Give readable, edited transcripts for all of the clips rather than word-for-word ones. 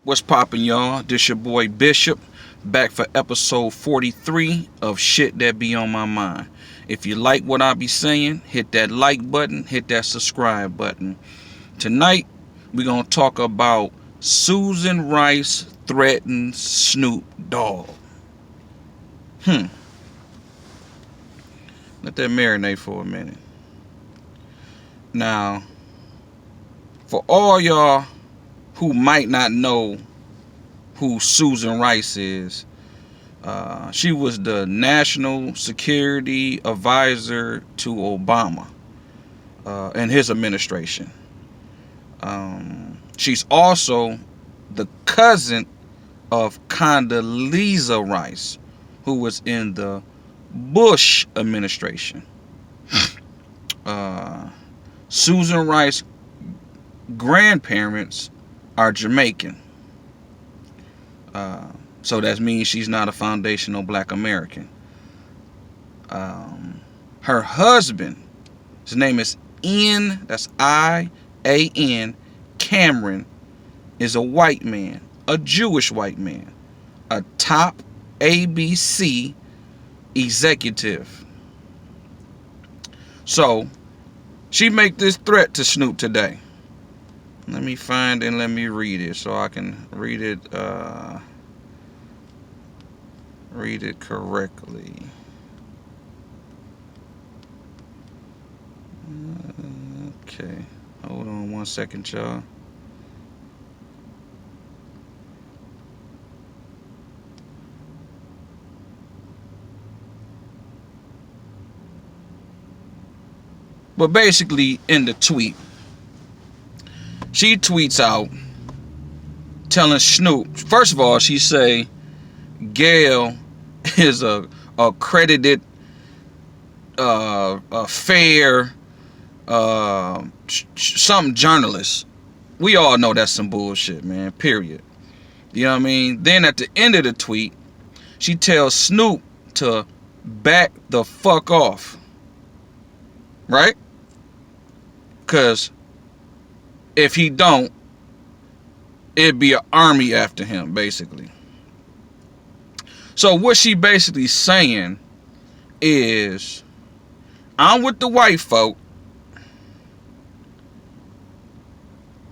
What's poppin', y'all? This your boy Bishop, back for episode 43 of Shit That Be On My Mind. If you like what I be saying, hit that like button, hit that subscribe button. Tonight, we gonna talk about Susan Rice threatens Snoop Dogg. Let that marinate for a minute. Now, for all y'all who might not know who Susan Rice is, she was the National Security Advisor to Obama and his administration. She's also the cousin of Condoleezza Rice, who was in the Bush administration. Susan Rice's grandparents are Jamaican. So that means she's not a foundational black American. Her husband, his name is N, that's I-A-N, Cameron, is a white man, a Jewish white man, a top ABC executive. So, she make this threat to Snoop today. Let me find and let me read it so I can read it correctly. Okay, hold on 1 second, y'all. But basically, in the tweet, she tweets out telling Snoop, first of all, she say Gail is a accredited, a fair, some journalist. We all know that's some bullshit, man, period. You know what I mean? Then at the end of the tweet, she tells Snoop to back the fuck off. Right? Because if he don't, it'd be an army after him, basically. So what she basically saying is, I'm with the white folk.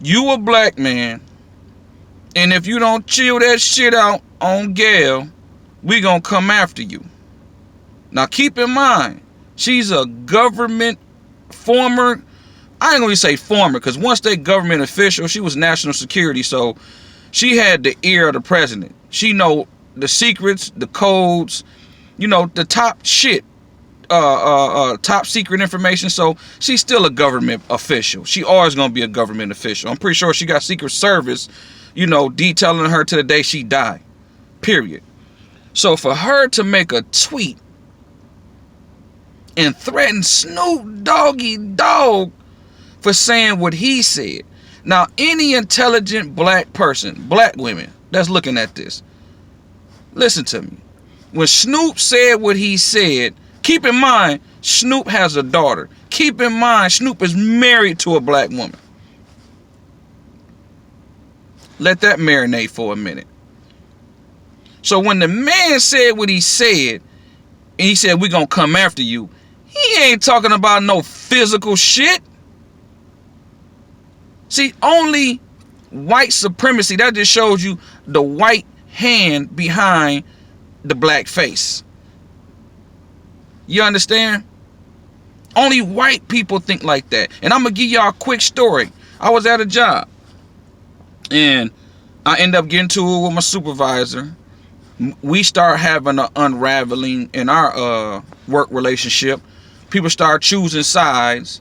You a black man. And if you don't chill that shit out on Gail, we gonna come after you. Now keep in mind, she's a government former, I ain't gonna say former, because once they government official, she was national security, so she had the ear of the president. She know the secrets, the codes, you know, the top shit, top secret information. So she's still a government official. She always gonna be a government official. I'm pretty sure she got Secret Service, you know, detailing her to the day she died. Period. So for her to make a tweet and threaten Snoop Doggy Dogg for saying what he said. Now, any intelligent black person, black women that's looking at this, listen to me. When Snoop said what he said, keep in mind, Snoop has a daughter. Keep in mind, Snoop is married to a black woman. Let that marinate for a minute. So when the man said what he said, and he said, we're going to come after you, he ain't talking about no physical shit. See, only white supremacy, that just shows you the white hand behind the black face. You understand? Only white people think like that. And I'm going to give y'all a quick story. I was at a job, and I end up getting to it with my supervisor. We start having an unraveling in our work relationship. People start choosing sides.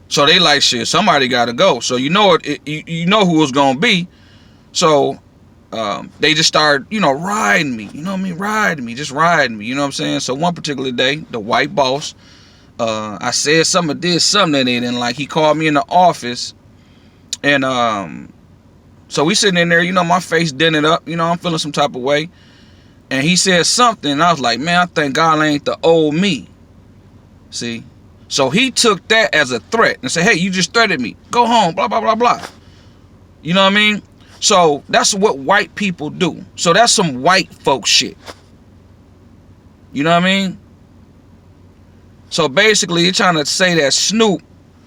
So they like, shit, somebody got to go. So you know you know who it's going to be. So they just start, you know, riding me. You know what I mean? Riding me. Just riding me. You know what I'm saying? So one particular day, the white boss, I said something, did something that they didn't like. He called me in the office. And so we sitting in there, you know, my face dented up. You know, I'm feeling some type of way. And he said something. And I was like, man, I think God ain't the old me. See? So he took that as a threat and said, hey, you just threatened me. Go home, blah, blah, blah, blah. You know what I mean? So that's what white people do. So that's some white folk shit. You know what I mean? So basically, you're trying to say that Snoop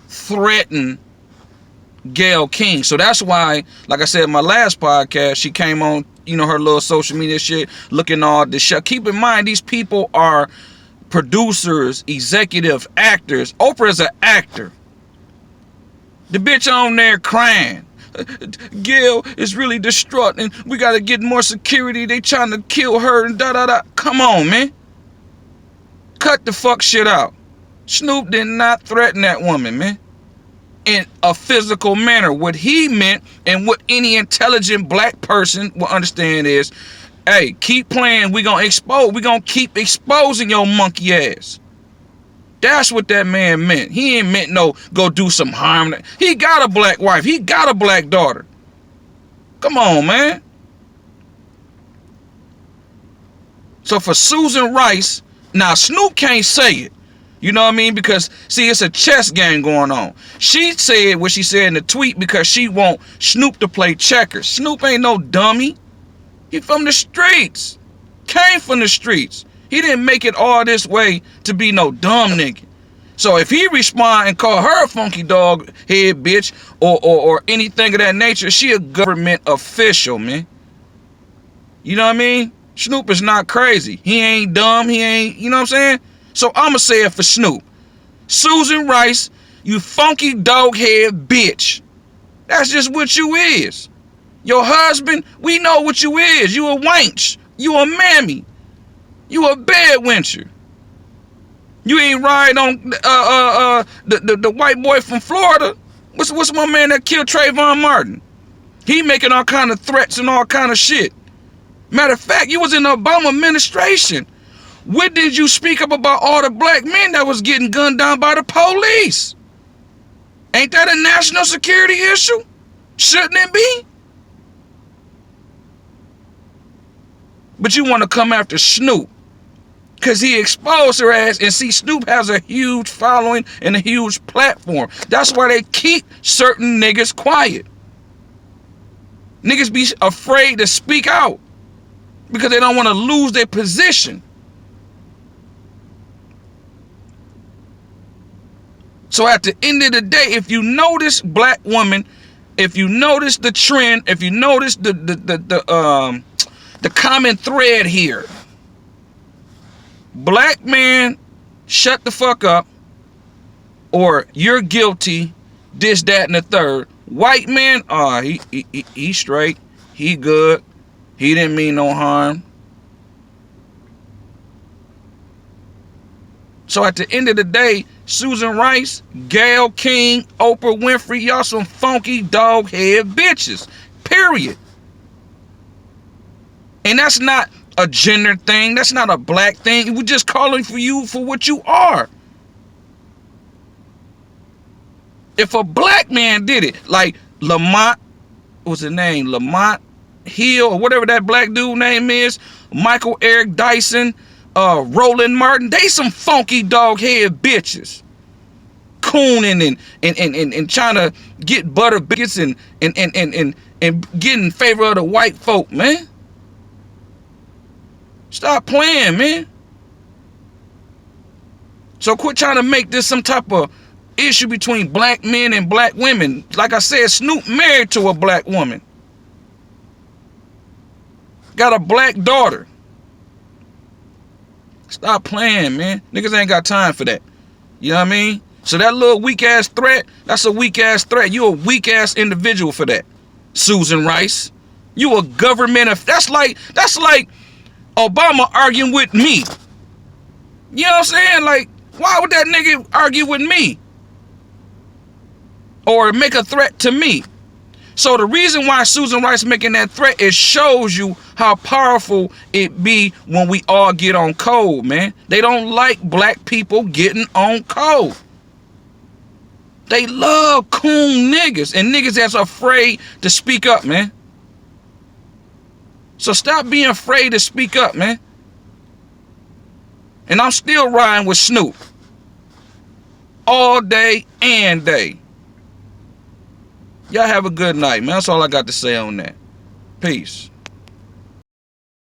threatened Gayle King. So that's why, like I said in my last podcast, she came on, her little social media shit, looking all this shit. Keep in mind, these people are producers, executive actors. Oprah is an actor. The bitch on there crying. Gayle is really distraught and we gotta get more security. They trying to kill her and da-da-da. Come on, man. Cut the fuck shit out. Snoop did not threaten that woman, man. In a physical manner. What he meant and what any intelligent black person will understand is, hey, keep playing. We gonna keep exposing your monkey ass. That's what that man meant. He ain't meant no go do some harm. He got a black wife. He got a black daughter. Come on, man. So for Susan Rice, now Snoop can't say it. You know what I mean? Because, see, it's a chess game going on. She said what she said in the tweet because she want Snoop to play checkers. Snoop ain't no dummy. He from the streets. Came from the streets. He didn't make it all this way to be no dumb nigga. So if he respond and call her a funky dog head bitch or anything of that nature, she a government official, man. You know what I mean? Snoop is not crazy. He ain't dumb. He ain't, you know what I'm saying? So I'ma say it for Snoop. Susan Rice, you funky dog head bitch. That's just what you is. Your husband, we know what you is. You a wench. You a mammy. You a bedwencher. You ain't ride on the white boy from Florida. What's my man that killed Trayvon Martin? He making all kind of threats and all kind of shit. Matter of fact, you was in the Obama administration. What did you speak up about all the black men that was getting gunned down by the police? Ain't that a national security issue? Shouldn't it be? But you want to come after Snoop because he exposed her ass, and see, Snoop has a huge following and a huge platform. That's why they keep certain niggas quiet. Niggas be afraid to speak out because they don't want to lose their position. So at the end of the day, if you notice, black woman, if you notice the trend, if you notice the common thread here, black man, shut the fuck up, or you're guilty, this, that, and the third. White man, he straight, he good, he didn't mean no harm. So at the end of the day, Susan Rice, Gayle King, Oprah Winfrey, y'all some funky dog head bitches. Period. And that's not a gender thing. That's not a black thing. We're just calling for you for what you are. If a black man did it, like Lamont, what's his name? Lamont Hill, or whatever that black dude name is, Michael Eric Dyson, Roland Martin, they some funky dog head bitches. Cooning and trying to get butter biscuits and get in favor of the white folk, man. Stop playing, man. So quit trying to make this some type of issue between black men and black women. Like I said, Snoop married to a black woman. Got a black daughter. Stop playing, man. Niggas ain't got time for that. You know what I mean? So that little weak ass threat, that's a weak ass threat. You a weak ass individual for that. Susan Rice. You a government of, that's like Obama arguing with me. You know what I'm saying? Like, why would that nigga argue with me? Or make a threat to me? So the reason why Susan Rice making that threat, it shows you how powerful it be when we all get on code, man. They don't like black people getting on code. They love coon niggas and niggas that's afraid to speak up, man. So stop being afraid to speak up, man. And I'm still riding with Snoop. All day and day. Y'all have a good night, man. That's all I got to say on that. Peace.